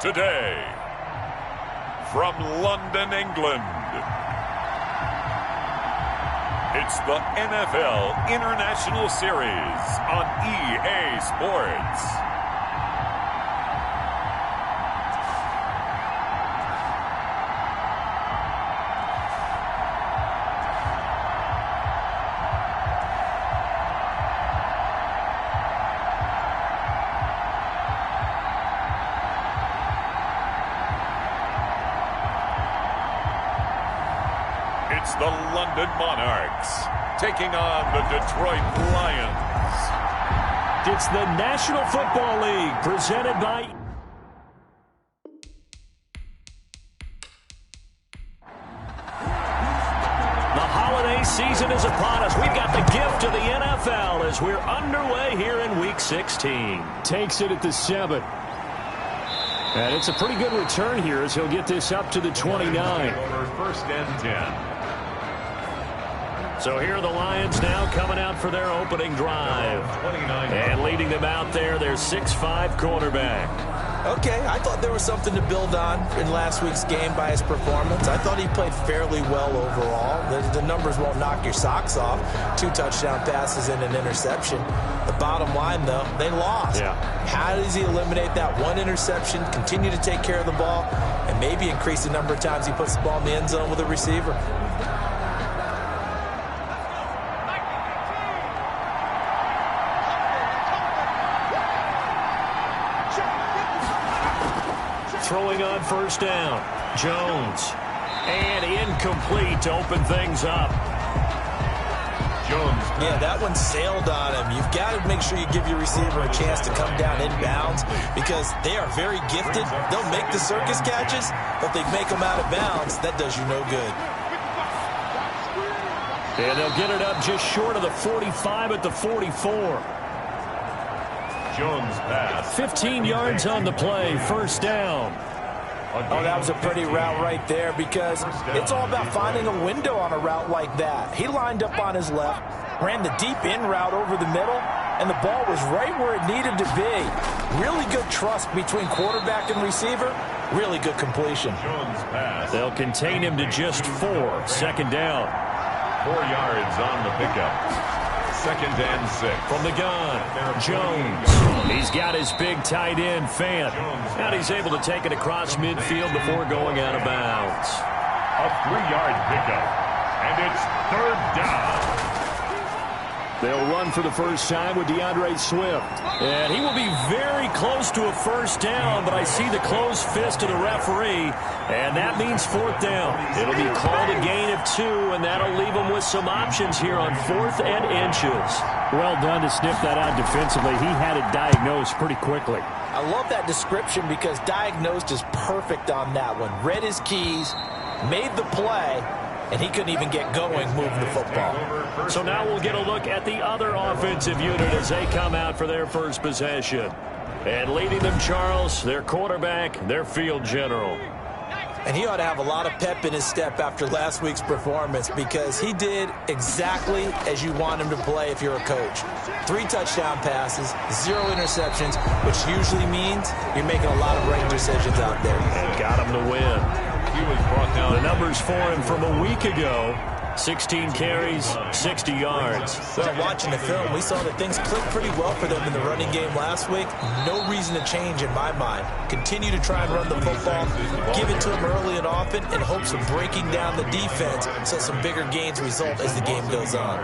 today, from London, England, it's the NFL International Series on EA Sports. It's the London Monarchs taking on the Detroit Lions. It's the National Football League presented by... The holiday season is upon us. We've got the gift of the NFL as we're underway here in Week 16. Takes it at the 7. And it's a pretty good return here as he'll get this up to the 29. Over 1st and 10. So here are the Lions now coming out for their opening drive. And leading them out there, their 6'5" quarterback. Okay, I thought there was something to build on in last week's game by his performance. I thought he played fairly well overall. The numbers won't knock your socks off. 2 touchdown passes and an interception. The bottom line, though, they lost. Yeah. How does he eliminate that one interception, continue to take care of the ball, and maybe increase the number of times he puts the ball in the end zone with a receiver? Throwing on 1st down. Jones. And incomplete to open things up. Jones. Yeah, that one sailed on him. You've got to make sure you give your receiver a chance to come down inbounds because they are very gifted. They'll make the circus catches, but they make them out of bounds. That does you no good. And they'll get it up just short of the 45 at the 44. Jones pass. 15 yards on the play, 1st down. Oh, that was a pretty route right there because it's all about finding a window on a route like that. He lined up on his left, ran the deep in route over the middle, and the ball was right where it needed to be. Really good trust between quarterback and receiver. Really good completion. Jones pass. They'll contain him to just 4. 2nd down. 4 yards on the pickup. 2nd and 6. From the gun, Jones. He's got his big tight end, Fant. And he's able to take it across midfield before going out of bounds. A 3-yard pickup. And it's 3rd down. They'll run for the first time with DeAndre Swift. And he will be very close to a 1st down, but I see the closed fist of the referee, and that means 4th down. It'll be called a gain of 2, and that'll leave them with some options here on 4th and inches. Well done to sniff that out defensively. He had it diagnosed pretty quickly. I love that description because diagnosed is perfect on that one. Read his keys, made the play, and he couldn't even get going moving the football. So now we'll get a look at the other offensive unit as they come out for their first possession. And leading them, Charles, their quarterback, their field general. And he ought to have a lot of pep in his step after last week's performance because he did exactly as you want him to play if you're a coach. 3 touchdown passes, 0 interceptions, which usually means you're making a lot of right decisions out there. And got him to win. He was brought down. The numbers for him from a week ago, 16 carries, 60 yards. Well, watching the film, we saw that things clicked pretty well for them in the running game last week. No reason to change in my mind. Continue to try and run the football, give it to them early and often in hopes of breaking down the defense so some bigger gains result as the game goes on.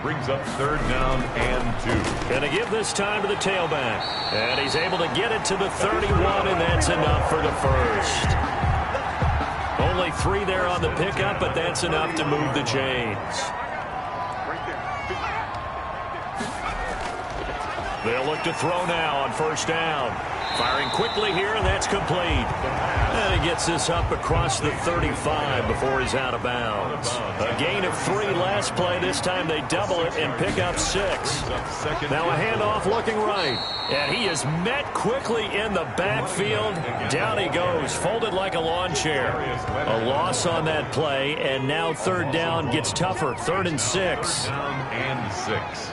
Brings up 3rd down and 2. Going to give this time to the tailback. And he's able to get it to the 31, and that's enough for the first. Only 3 there on the pickup, but that's enough to move the chains. They'll look to throw now on 1st down. Firing quickly here, and that's complete. And he gets this up across the 35 before he's out of bounds. A gain of 3 last play. This time they double it and pick up 6. Now a handoff looking right. And he is met quickly in the backfield. Down he goes, folded like a lawn chair. A loss on that play, and now 3rd down gets tougher. 3rd and 6. Down and 6.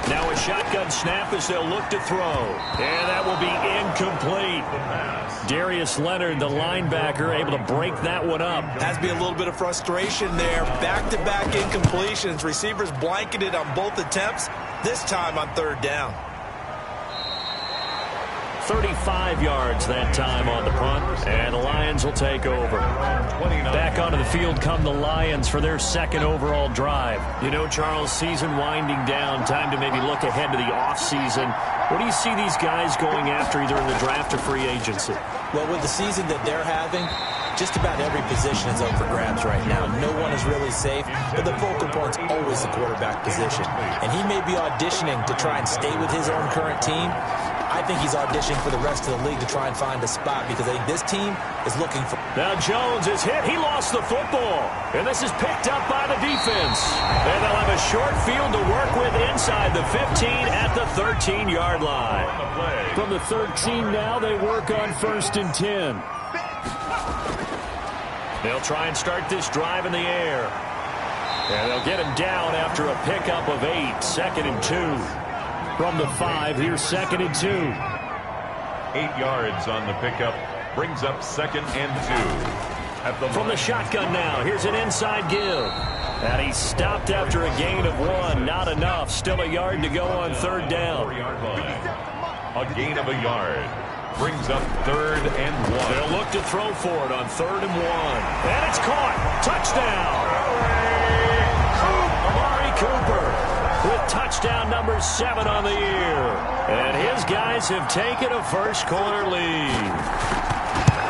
Now a shotgun snap as they'll look to throw. And that will be incomplete. Darius Leonard, the linebacker, able to break that one up. Has to be a little bit of frustration there. Back-to-back incompletions. Receivers blanketed on both attempts, this time on third down. 35 yards that time on the punt, and the Lions will take over. Back onto the field come the Lions for their second overall drive. You know, Charles, season winding down, time to maybe look ahead to the offseason. What do you see these guys going after either in the draft or free agency? Well, with the season that they're having, just about every position is up for grabs right now. No one is really safe, but the focal point's always the quarterback position. And he may be auditioning to try and stay with his own current team. I think he's auditioning for the rest of the league to try and find a spot because I think this team is looking for... Now Jones is hit. He lost the football. And this is picked up by the defense. And they'll have a short field to work with inside the 15 at the 13-yard line. From the 13 now, they work on 1st and 10. They'll try and start this drive in the air. And they'll get him down after a pickup of 8, 2nd and 2. From the 5, here's 2nd and 2. 8 yards on the pickup. Brings up 2nd and 2. From the shotgun now, here's an inside give. And he stopped after a gain of 1. Not enough. Still a yard to go on third down. A gain of a yard. Brings up 3rd and 1. They'll look to throw for it on 3rd and 1. And it's caught. Touchdown. Amari Cooper with touchdown number 7 on the year. And his guys have taken a first quarter lead.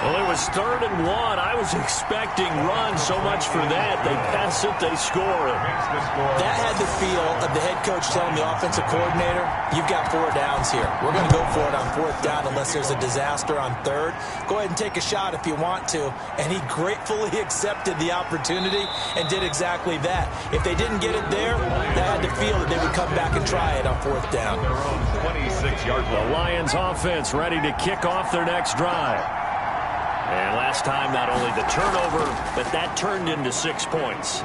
Well, it was 3rd and 1. I was expecting run so much for that. They pass it, they score it. That had the feel of the head coach telling the offensive coordinator, you've got 4 downs here. We're going to go for it on 4th down unless there's a disaster on 3rd. Go ahead and take a shot if you want to. And he gratefully accepted the opportunity and did exactly that. If they didn't get it there, they had to feel that they would come back and try it on 4th down. 26-yard line. The Lions offense ready to kick off their next drive. And last time, not only the turnover, but that turned into 6 points.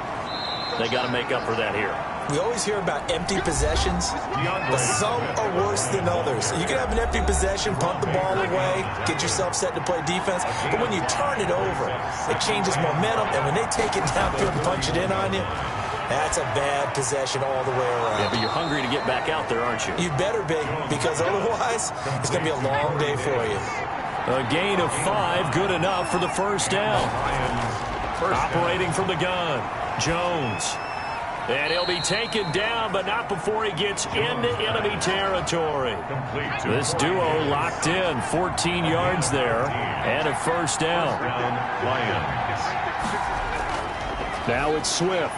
They got to make up for that here. We always hear about empty possessions, but some are worse than others. You can have an empty possession, punt the ball away, get yourself set to play defense, but when you turn it over, it changes momentum, and when they take it downfield and punch it in on you, that's a bad possession all the way around. Yeah, but you're hungry to get back out there, aren't you? You better be, because otherwise, it's going to be a long day for you. A gain of 5, good enough for the first down. Operating from the gun, Jones. And he'll be taken down, but not before he gets into enemy territory. This duo locked in, 14 yards there, and a first down. Now it's Swift.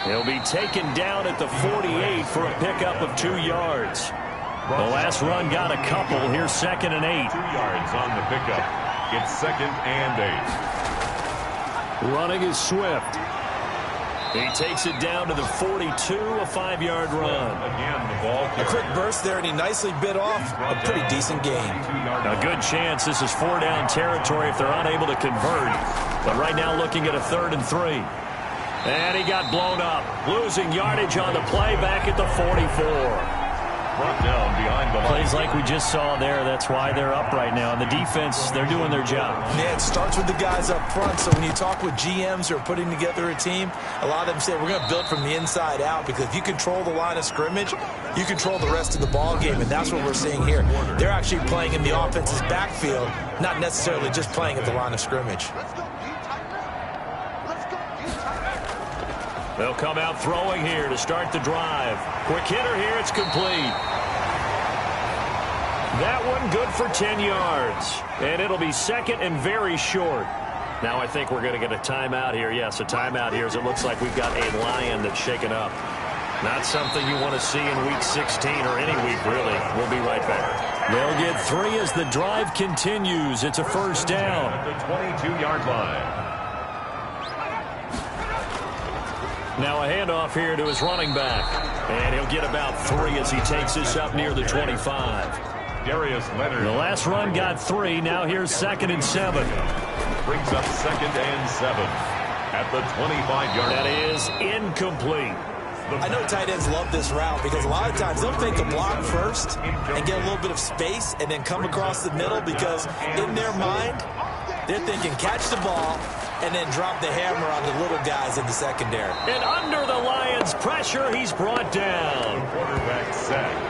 He'll be taken down at the 48 for a pickup of 2 yards. The last run got a couple. Here's 2nd and 8. 2 yards on the pickup. It's 2nd and 8. Running is Swift. He takes it down to the 42, a 5-yard run. Again, the ball. A quick burst there, and he nicely bit off a pretty decent gain. A good chance this is 4-down territory if they're unable to convert. But right now looking at a 3rd and 3. And he got blown up. Losing yardage on the play back at the 44. Brought down behind the line. Plays like we just saw there. That's why they're up right now. And the defense, they're doing their job. Yeah, it starts with the guys up front. So when you talk with GMs who are putting together a team, a lot of them say we're going to build from the inside out, because if you control the line of scrimmage, you control the rest of the ball game, and that's what we're seeing here. They're actually playing in the offense's backfield, not necessarily just playing at the line of scrimmage. They'll come out throwing here to start the drive. Quick hitter here, it's complete. That one good for 10 yards. And it'll be 2nd and very short. Now I think we're going to get a timeout here. Yes, a timeout here, as it looks like we've got a Lion that's shaken up. Not something you want to see in Week 16 or any week, really. We'll be right back. They'll get 3 as the drive continues. It's a first down. At the 22-yard line. Now a handoff here to his running back. And he'll get about 3 as he takes this up near the 25. Darius Leonard. The last run got 3. Now here's 2nd and 7. Brings up 2nd and 7 at the 25-yard line. That is incomplete. I know tight ends love this route because a lot of times they'll fake a block first and get a little bit of space and then come across the middle because in their mind, they're thinking catch the ball and then drop the hammer on the little guys in the secondary. And under the Lions' pressure, he's brought down. Quarterback sack.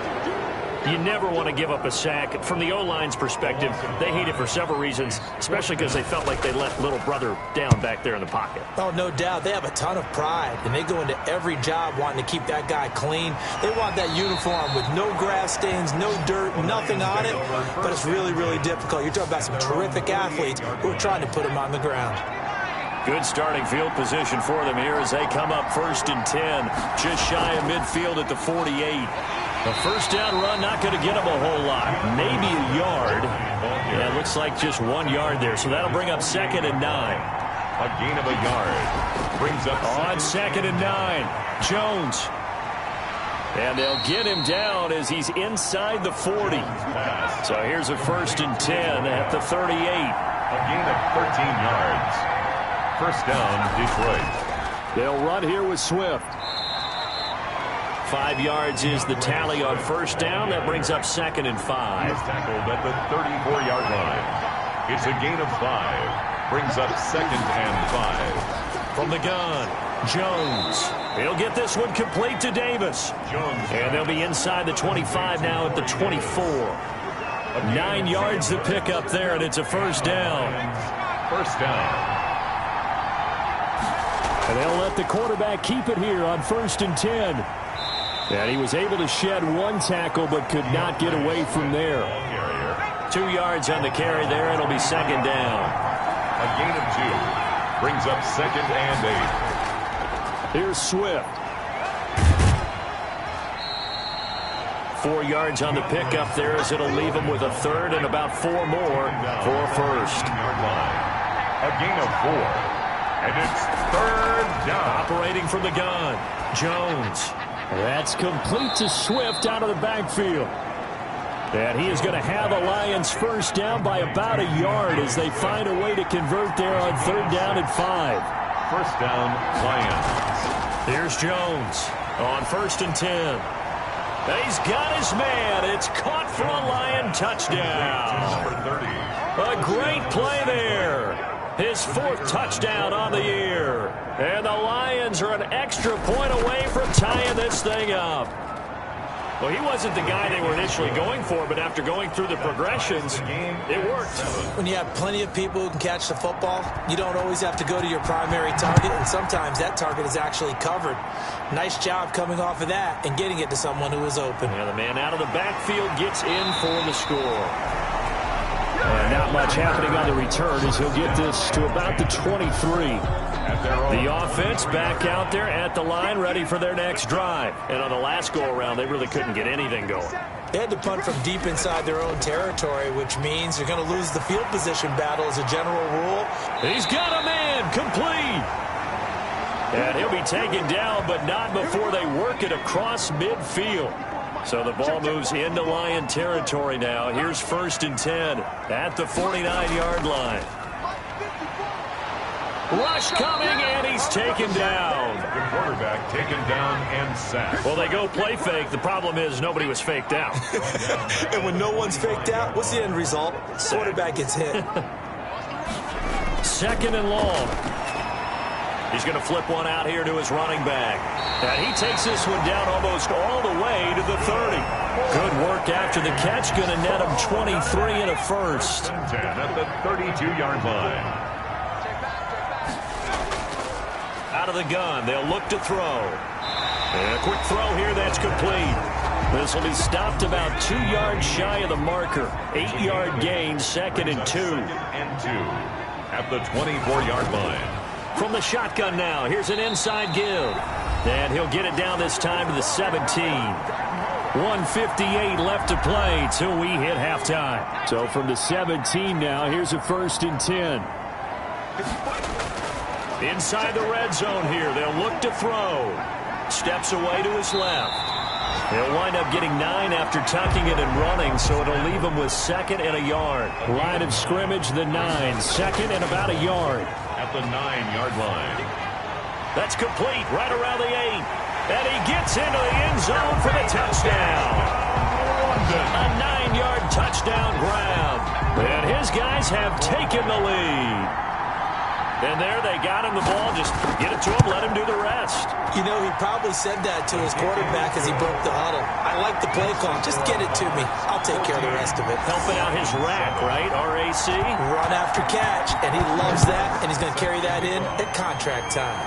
You never want to give up a sack. From the O-line's perspective, they hate it for several reasons, especially because they felt like they let little brother down back there in the pocket. Oh, no doubt. They have a ton of pride, and they go into every job wanting to keep that guy clean. They want that uniform with no grass stains, no dirt, nothing on it, but it's really, really difficult. You're talking about some terrific athletes who are trying to put him on the ground. Good starting field position for them here as they come up 1st and 10, just shy of midfield at the 48. A first down run, not going to get him a whole lot. Maybe a yard. Yeah, it looks like just 1 yard there, so that'll bring up 2nd and 9. A gain of a yard. Brings up on 2nd and 9. Jones. And they'll get him down as he's inside the 40. So here's a 1st and 10 at the 38. A gain of 13 yards. First down, Detroit. They'll run here with Swift. 5 yards is the tally on first down. That brings up 2nd and 5. He's tackled at the 34-yard line. It's a gain of 5. Brings up 2nd and 5. From the gun, Jones. He'll get this one complete to Davis. Jones. And they'll be inside the 25 now at the 24. 9 yards to pick up there, and it's a first down. First down. And they'll let the quarterback keep it here on 1st and 10. And he was able to shed 1 tackle but could not get away from there. 2 yards on the carry there. It'll be 2nd down. A gain of 2. Brings up 2nd and 8. Here's Swift. 4 yards on the pickup there as it'll leave him with a 3rd and about 4 more for a first. A gain of 4. And it's 3rd down. Operating from the gun, Jones. That's complete to Swift out of the backfield. And he is going to have the Lions first down by about a yard as they find a way to convert there on 3rd down and 5. First down, Lions. Here's Jones on 1st and 10. He's got his man. It's caught for a Lion touchdown. Number 30. A great play there. His 4th touchdown on the year. And the Lions are an extra point away from tying this thing up. Well, he wasn't the guy they were initially going for, but after going through the progressions, it worked. When you have plenty of people who can catch the football, you don't always have to go to your primary target, and sometimes that target is actually covered. Nice job coming off of that and getting it to someone who is open. And the man out of the backfield gets in for the score. And not much happening on the return as he'll get this to about the 23. The offense back out there at the line, ready for their next drive. And on the last go-around, they really couldn't get anything going. They had to punt from deep inside their own territory, which means they're going to lose the field position battle as a general rule. He's got a man complete. And he'll be taken down, but not before they work it across midfield. So the ball moves into Lion territory now. Here's 1st and 10 at the 49-yard line. Rush coming, and he's taken down. The quarterback taken down and sacked. Well, they go play fake. The problem is nobody was faked out. And when no one's faked out, what's the end result? Quarterback gets hit. 2nd and long. He's going to flip one out here to his running back. And he takes this one down almost all the way to the 30. Good work after the catch. Going to net him 23 and a first. 10 at the 32-yard line. Out of the gun. They'll look to throw. And a quick throw here. That's complete. This will be stopped about 2 yards shy of the marker. 8-yard gain, 2nd and 2. And 2 at the 24-yard line. From the shotgun now, here's an inside give. And he'll get it down this time to the 17. 1:58 left to play till we hit halftime. So from the 17 now, here's a 1st and 10. Inside the red zone here, they'll look to throw. Steps away to his left. He'll wind up getting 9 after tucking it and running, so it'll leave him with 2nd and a yard. Line of scrimmage, the 9. 2nd and about a yard. At the 9-yard line. That's complete right around the 8. And he gets into the end zone for the touchdown. A 9-yard touchdown grab. And his guys have taken the lead. And there they got him the ball. Just get it to him, let him do the rest. You know, he probably said that to his quarterback as he broke the huddle. I like the play call. Just get it to me. I'll take care of the rest of it. Helping out his rack, right? RAC? Run after catch, and he loves that, and he's going to carry that in at contract time.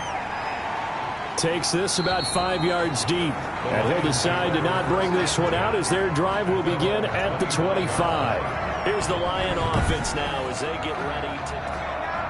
Takes this about 5 yards deep. And he'll decide to not bring this one out as their drive will begin at the 25. Here's the Lion offense now as they get ready to...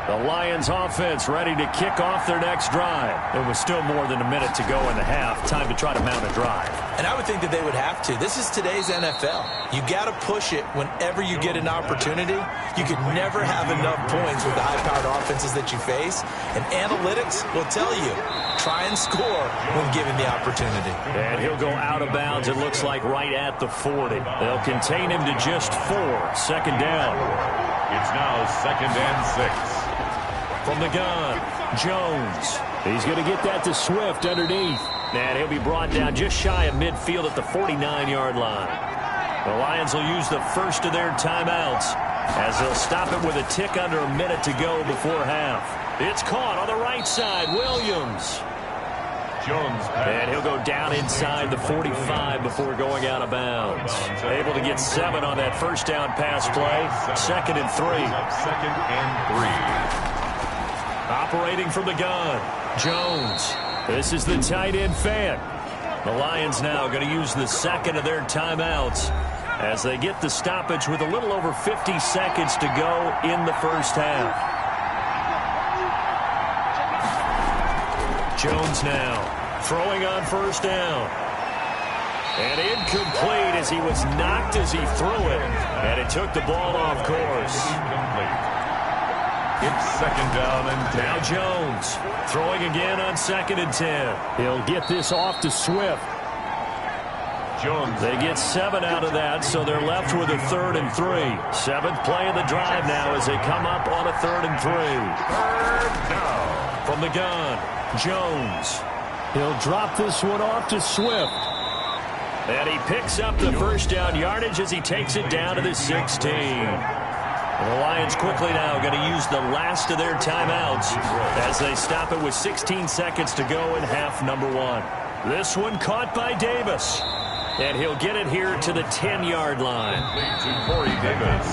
The Lions offense ready to kick off their next drive. There was still more than a minute to go in the half. Time to try to mount a drive. And I would think that they would have to. This is today's NFL. You got to push it whenever you get an opportunity. You can never have enough points with the high-powered offenses that you face. And analytics will tell you, try and score when given the opportunity. And he'll go out of bounds, it looks like, right at the 40. They'll contain him to just 4. Second down. It's now 2nd and 6. From the gun, Jones. He's going to get that to Swift underneath. And he'll be brought down just shy of midfield at the 49-yard line. The Lions will use the first of their timeouts as they'll stop it with a tick under a minute to go before half. It's caught on the right side, Williams. Jones. And he'll go down inside the 45 before going out of bounds. Able to get 7 on that first down pass play. 2nd and 3. 2nd and 3. Operating from the gun, Jones. This is the tight end fan. The Lions now going to use the second of their timeouts as they get the stoppage with a little over 50 seconds to go in the first half. Jones now throwing on first down. And incomplete as he was knocked as he threw it. And it took the ball off course. It's 2nd down and 10. Now Jones throwing again on 2nd and 10. He'll get this off to Swift. Jones. They get 7 out of that, so they're left with a 3rd and 3. 7th play of the drive now as they come up on a 3rd and 3. 3rd down. From the gun, Jones. He'll drop this one off to Swift. And he picks up the first down yardage as he takes it down to the 16. And the Lions quickly now going to use the last of their timeouts as they stop it with 16 seconds to go in half number 1. This one caught by Davis. And he'll get it here to the 10-yard line. To Corey Davis.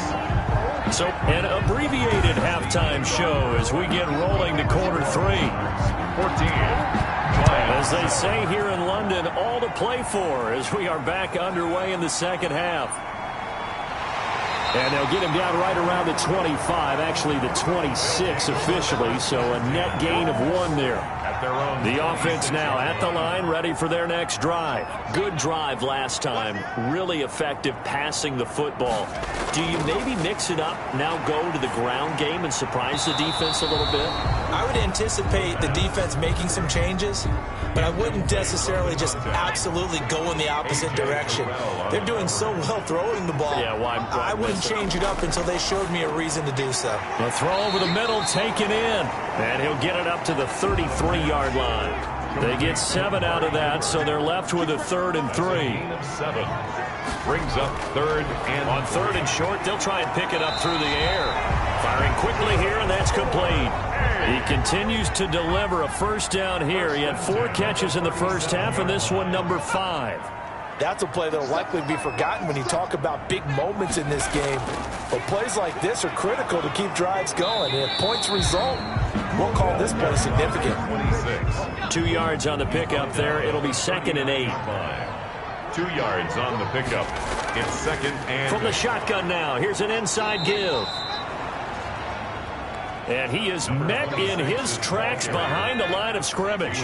So an abbreviated halftime show as we get rolling to quarter 3. 14. As they say here in London, all to play for as we are back underway in the second half. And they'll get him down right around the 25, actually the 26 officially, so a net gain of 1 there. The offense now at the line, ready for their next drive. Good drive last time. Really effective passing the football. Do you maybe mix it up, now go to the ground game and surprise the defense a little bit? I would anticipate the defense making some changes, but I wouldn't necessarily just absolutely go in the opposite direction. They're doing so well throwing the ball. Yeah, why I wouldn't change it up until they showed me a reason to do so. The throw over the middle taken in, and he'll get it up to the 33-yard line. They get 7 out of that, so they're left with a 3rd and 3. 7 brings up 3rd and on 3rd and short, they'll try and pick it up through the air. Firing quickly here, and that's complete. He continues to deliver a first down here. He had 4 catches in the first half, and this one number 5. That's a play that will likely be forgotten when you talk about big moments in this game. But plays like this are critical to keep drives going. And if points result, we'll call this play significant. 2 yards on the pickup there. It'll be 2nd and 8. 2 yards on the pickup. It's 2nd and... From the shotgun now, here's an inside give. And he is met in his tracks behind the line of scrimmage.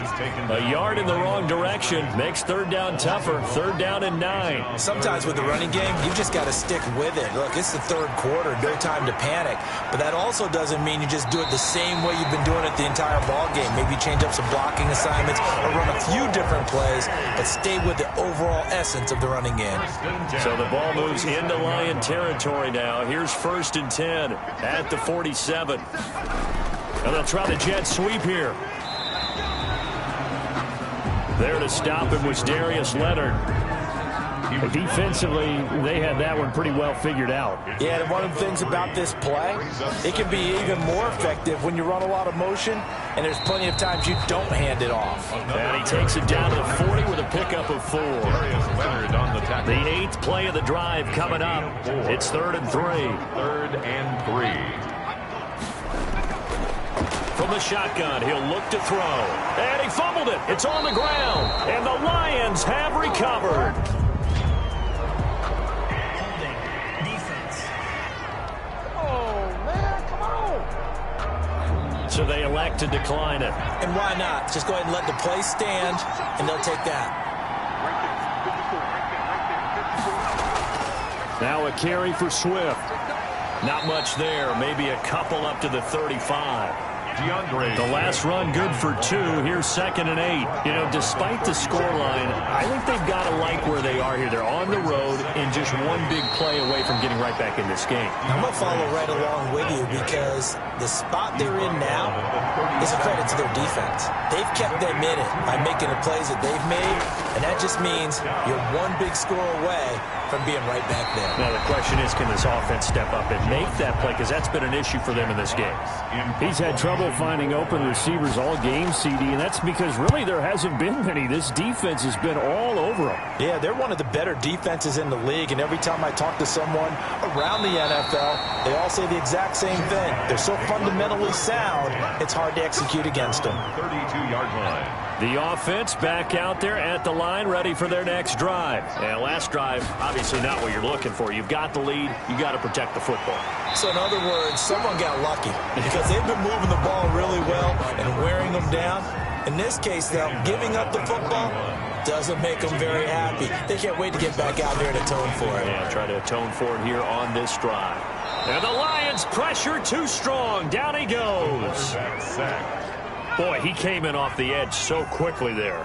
A yard in the wrong direction makes 3rd down tougher. 3rd down and 9. Sometimes with the running game, you just got to stick with it. Look, it's the 3rd quarter, no time to panic. But that also doesn't mean you just do it the same way you've been doing it the entire ball game. Maybe change up some blocking assignments or run a few different plays, but stay with the overall essence of the running game. So the ball moves into Lion territory now. Here's 1st and 10 at the 47. And they'll try the jet sweep here. There to stop him was Darius Leonard. Defensively, they had that one pretty well figured out. Yeah, and one of the things about this play, it can be even more effective when you run a lot of motion, and there's plenty of times you don't hand it off. And he takes it down to the 40 with a pickup of 4. The 8th play of the drive coming up. It's 3rd and 3. 3rd and 3. From the shotgun, he'll look to throw. And he fumbled it. It's on the ground. And the Lions have recovered. So they elect to decline it. And why not? Just go ahead and let the play stand, and they'll take that. Now a carry for Swift. Not much there. Maybe a couple up to the 35. The last run good for 2. Here's 2nd and 8. You know, despite the scoreline, I think they've got to like where they are here. They're on the road and just one big play away from getting right back in this game. I'm going to follow right along with you because the spot they're in now is a credit to their defense. They've kept them in it by making the plays that they've made, and that just means you're one big score away from being right back there. Now the question is, can this offense step up and make that play? Because that's been an issue for them in this game. He's had trouble finding open receivers all game, CD, and that's because really there hasn't been many. This defense has been all over them. Yeah, they're one of the better defenses in the league, and every time I talk to someone around the NFL, they all say the exact same thing. They're so fundamentally sound, it's hard to execute against them. 32-yard line. The offense back out there at the line, ready for their next drive. And last drive, obviously not what you're looking for. You've got the lead. You got to protect the football. So in other words, someone got lucky because they've been moving the ball really well and wearing them down. In this case, though, giving up the football doesn't make them very happy. They can't wait to get back out there and atone for it. Yeah, try to atone for it here on this drive. And the Lions pressure too strong. Down he goes. Boy, he came in off the edge so quickly there.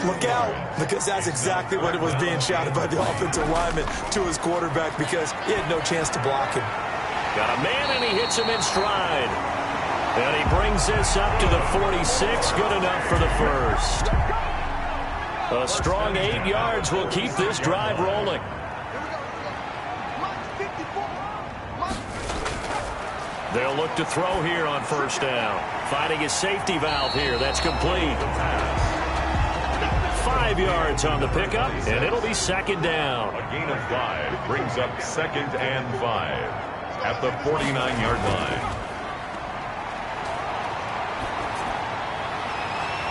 Look out, because that's exactly what it was being shouted by the offensive lineman to his quarterback because he had no chance to block him. Got a man, and he hits him in stride. And he brings this up to the 46. Good enough for the first. A strong 8 yards will keep this drive rolling. They'll look to throw here on 1st down. Finding his safety valve here. That's complete. 5 yards on the pickup, and it'll be 2nd down. A gain of 5 brings up 2nd and 5 at the 49-yard line.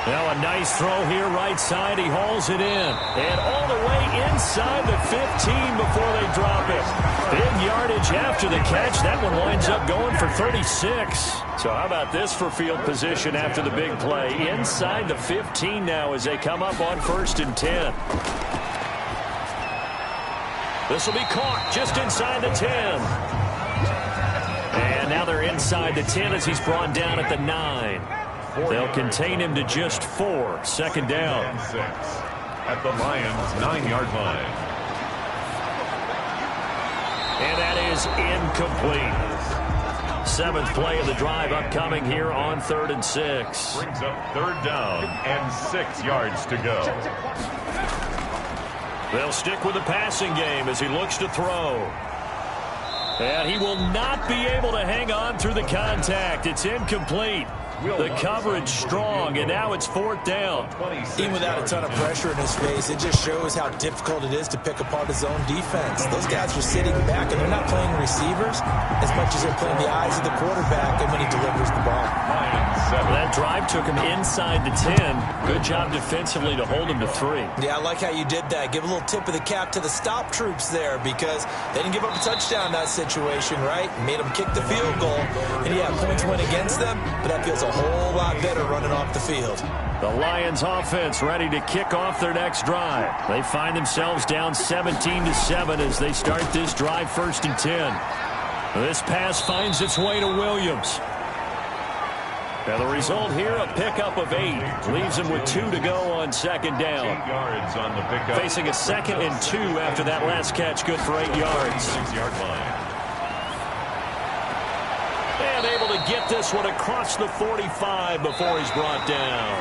Now a nice throw here right side. He hauls it in. And all the way inside the 15 before they drop it. Big yardage after the catch. That one winds up going for 36. So how about this for field position after the big play? Inside the 15 now as they come up on 1st and 10. This will be caught just inside the 10. And now they're inside the 10 as he's brought down at the 9. They'll contain him to just 4. 2nd down. 6 at the Lions' 9-yard line. And that is incomplete. 7th play of the drive upcoming here on 3rd and 6. Brings up 3rd down and 6 yards to go. They'll stick with the passing game as he looks to throw. And he will not be able to hang on through the contact. It's incomplete. The coverage strong, and now it's 4th down. Even without a ton of pressure in his face, it just shows how difficult it is to pick apart his own defense. Those guys are sitting back, and they're not playing receivers as much as they're playing the eyes of the quarterback and when he delivers the ball. That drive took him inside the 10. Good job defensively to hold him to 3. Yeah, I like how you did that. Give a little tip of the cap to the stop troops there because they didn't give up a touchdown in that situation, right? Made them kick the field goal. And, yeah, points went against them, but that feels a whole lot better running off the field. The Lions offense ready to kick off their next drive. They find themselves down 17-7 as they start this drive 1st and 10. This pass finds its way to Williams. Now the result here, a pickup of 8. Leaves him with 2 to go on 2nd down. 8 yards on the pickup. Facing a 2nd and 2 after that last catch, good for 8 yards. 6-yard line. And able to get this one across the 45 before he's brought down.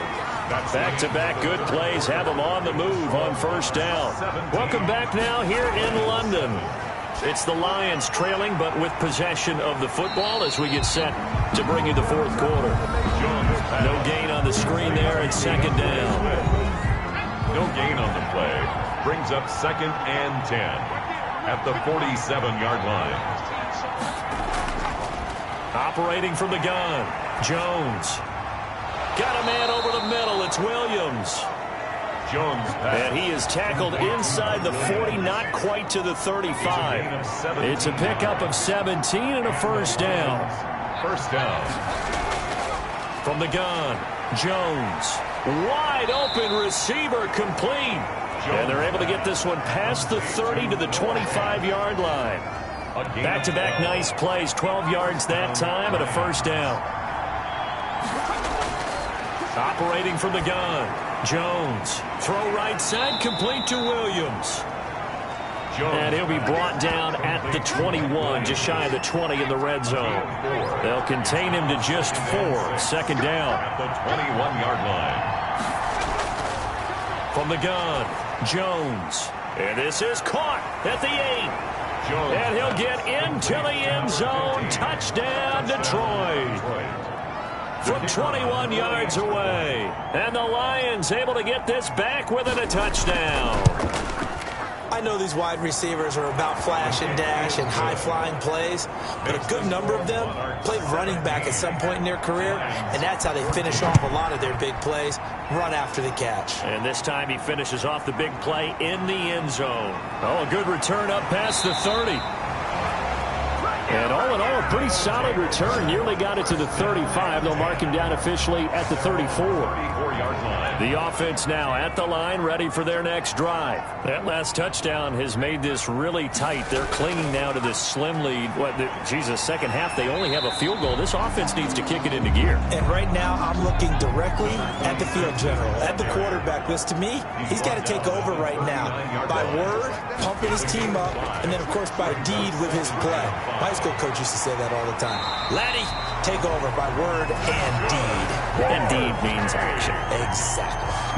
Back-to-back good plays have them on the move on first down. Welcome back now here in London. It's the Lions trailing, but with possession of the football as we get set to bring you the fourth quarter. No gain on the screen there at second down. No gain on the play. Brings up 2nd and 10 at the 47-yard line. Operating from the gun, Jones. Got a man over the middle. It's Williams. Jones pass. And he is tackled inside the 40, not quite to the 35. It's a pickup of 17 and a first down. First down. From the gun, Jones. Wide open receiver complete. And they're able to get this one past the 30 to the 25-yard line. Back-to-back nice plays, 12 yards that time and a first down. Operating from the gun, Jones. Throw right side, complete to Williams. And he'll be brought down at the 21, just shy of the 20 in the red zone. They'll contain him to just 4, second down. At the 21-yard line. From the gun, Jones. And this is caught at the 8. Jones. And he'll get into the end zone. Touchdown, Detroit. From 21 yards away. And the Lions able to get this back within a touchdown. I know these wide receivers are about flash and dash and high-flying plays, but a good number of them played running back at some point in their career, and that's how they finish off a lot of their big plays, run after the catch. And this time he finishes off the big play in the end zone. Oh, a good return up past the 30. And all in all, a pretty solid return. Nearly got it to the 35. They'll mark him down officially at the 34. 34-yard line. The offense now at the line, ready for their next drive. That last touchdown has made this really tight. They're clinging now to this slim lead. Second half, they only have a field goal. This offense needs to kick it into gear. And right now, I'm looking directly at the field general, at the quarterback. Because to me, he's got to take over right now. By word, pumping his team up, and then, of course, by deed with his play. My high school coach used to say that all the time. Laddie, take over by word and deed. And deed means action. Exactly.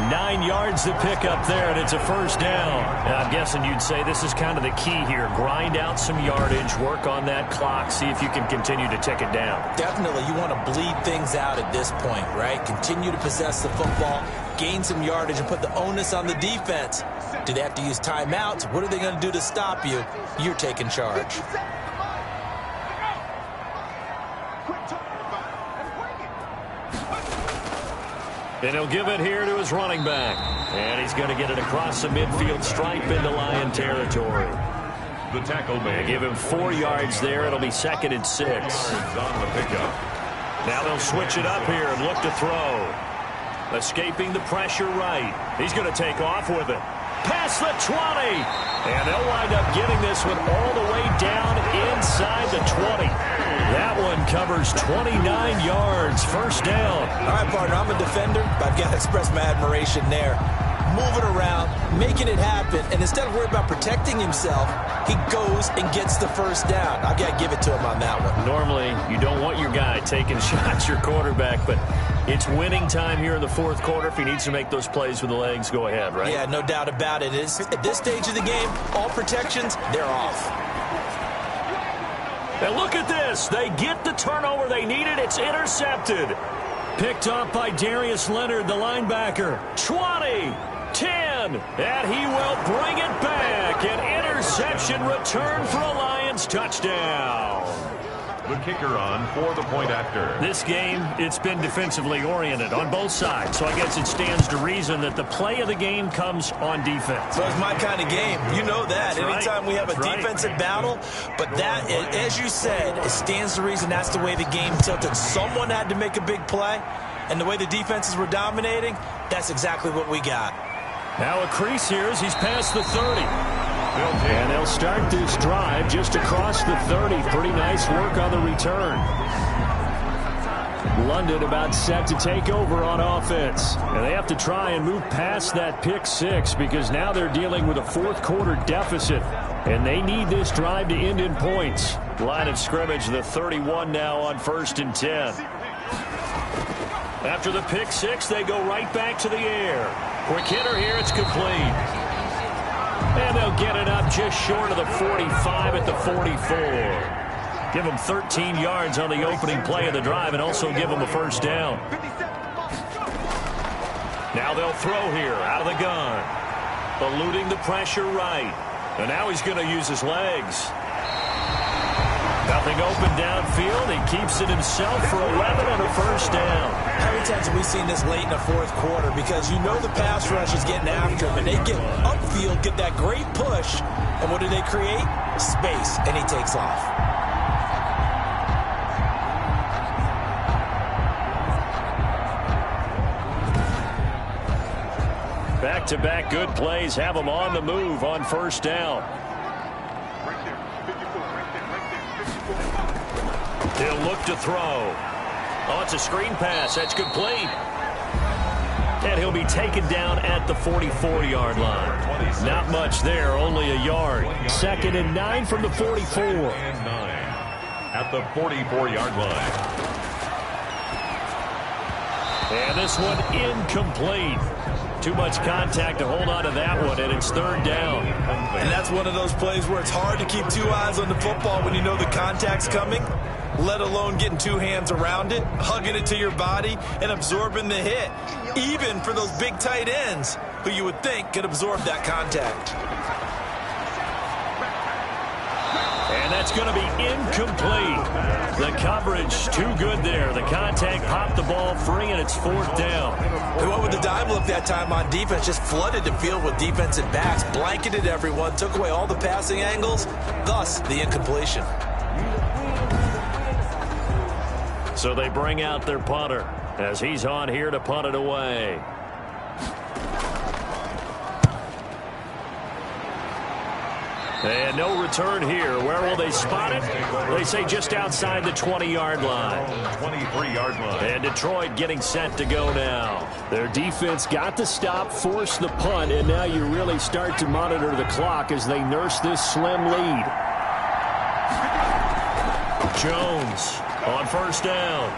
9 yards to pick up there, and it's a first down. And I'm guessing you'd say this is kind of the key here. Grind out some yardage, work on that clock, see if you can continue to tick it down. Definitely. You want to bleed things out at this point, right? Continue to possess the football, gain some yardage, and put the onus on the defense. Do they have to use timeouts? What are they going to do to stop you? You're taking charge. And he'll give it here to his running back. And he's going to get it across the midfield stripe into Lion territory. The tackle made. Give him 4 yards there. It'll be 2nd and 6. On the pickup. Now they'll switch it up here and look to throw. Escaping the pressure right. He's going to take off with it. Past the 20. And they'll wind up getting this one all the way down inside the 20. That one covers 29 yards. First down. All right, partner, I'm a defender, but I've got to express my admiration there. Moving around, making it happen, and instead of worrying about protecting himself, he goes and gets the first down. I've got to give it to him on that one. Normally, you don't want your guy taking shots, your quarterback, but it's winning time here in the fourth quarter. If he needs to make those plays with the legs, go ahead, right? Yeah, no doubt about it. At this stage of the game, all protections, they're off. And look at this. They get the turnover they needed. It's intercepted. Picked up by Darius Leonard, the linebacker. 20, 10, and he will bring it back. An interception return for a Lions touchdown. The kicker on for the point after. This game, it's been defensively oriented on both sides, so I guess it stands to reason that the play of the game comes on defense. So it's my kind of game. You know that. That's Anytime we have a right. defensive battle, but that, as you said, it stands to reason that's the way the game tilted. Someone had to make a big play, and the way the defenses were dominating, that's exactly what we got. Now a crease here as he's past the 30. And they'll start this drive just across the 30. Pretty nice work on the return. London about set to take over on offense. And they have to try and move past that pick six because now they're dealing with a fourth quarter deficit. And they need this drive to end in points. Line of scrimmage, the 31 now on 1st and 10. After the pick six, they go right back to the air. Quick hitter here, it's complete. And they'll get it up just short of the 45 at the 44. Give them 13 yards on the opening play of the drive and also give them a first down. Now they'll throw here out of the gun. Eluding the pressure right. And now he's going to use his legs. Nothing open downfield. He keeps it himself for 11 and a first down. How many times have we seen this late in the fourth quarter? Because you know the pass rush is getting after him, and they get upfield, get that great push, and what do they create? Space, and he takes off. Back-to-back good plays have him on the move on first down. He'll look to throw. Oh, it's a screen pass. That's complete. And he'll be taken down at the 44-yard line. Not much there, only a yard. 2nd and 9 from the 44. And 9 at the 44-yard line. And this one incomplete. Too much contact to hold on to that one, and it's third down. And that's one of those plays where it's hard to keep two eyes on the football when you know the contact's coming, let alone getting two hands around it, hugging it to your body, and absorbing the hit, even for those big tight ends who you would think could absorb that contact. And that's going to be incomplete. The coverage too good there. The contact popped the ball free, and it's fourth down. And what would the dive look that time on defense? Just flooded the field with defensive backs, blanketed everyone, took away all the passing angles, thus the incompletion. So they bring out their punter as he's on here to punt it away. And no return here. Where will they spot it? They say just outside the 20-yard line. 23-yard line. And Detroit getting set to go now. Their defense got the stop, forced the punt, and now you really start to monitor the clock as they nurse this slim lead. Jones on first down.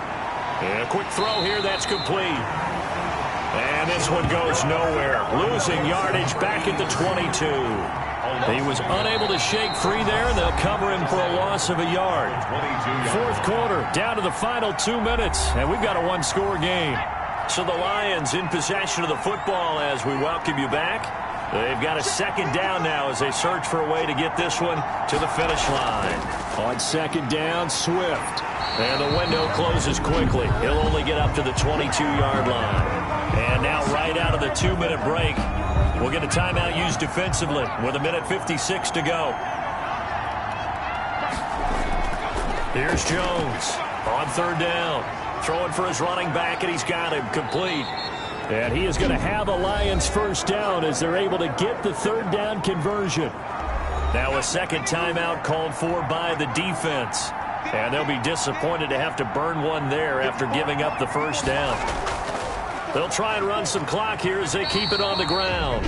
And a quick throw here, that's complete. And this one goes nowhere. Losing yardage back at the 22. He was unable to shake free there, and they'll cover him for a loss of a yard. Fourth quarter, down to the final 2 minutes, and we've got a one-score game. So the Lions in possession of the football as we welcome you back. They've got a second down now as they search for a way to get this one to the finish line. On second down, Swift. And the window closes quickly. He'll only get up to the 22-yard line. And now right out of the 2-minute break, we'll get a timeout used defensively with 1:56 to go. Here's Jones on third down. Throwing for his running back, and he's got him complete. And he is going to have a Lions first down as they're able to get the third down conversion. Now a second timeout called for by the defense. And they'll be disappointed to have to burn one there after giving up the first down. They'll try and run some clock here as they keep it on the ground.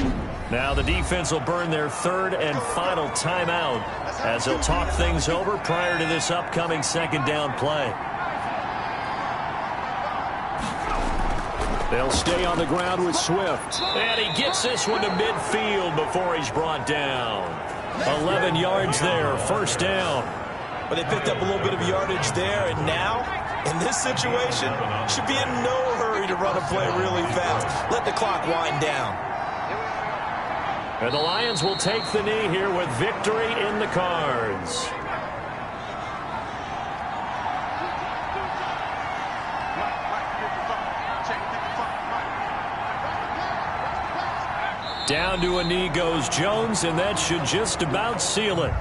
Now the defense will burn their third and final timeout as they'll talk things over prior to this upcoming second down play. They'll stay on the ground with Swift. And he gets this one to midfield before he's brought down. 11 yards there, first down. But they picked up a little bit of yardage there, and now, in this situation, should be in no hurry to run a play really fast. Let the clock wind down. And the Lions will take the knee here with victory in the cards. Down to a knee goes Jones, and that should just about seal it.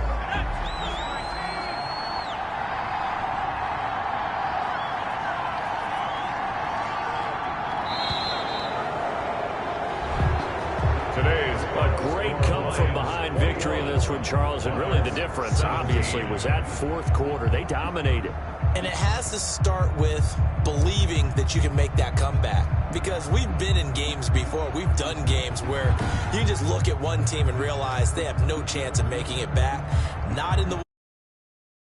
Victory in this one, Charles, and really the difference, obviously, was that fourth quarter. They dominated. And it has to start with believing that you can make that comeback. Because we've been in games before. We've done games where you just look at one team and realize they have no chance of making it back. Not in the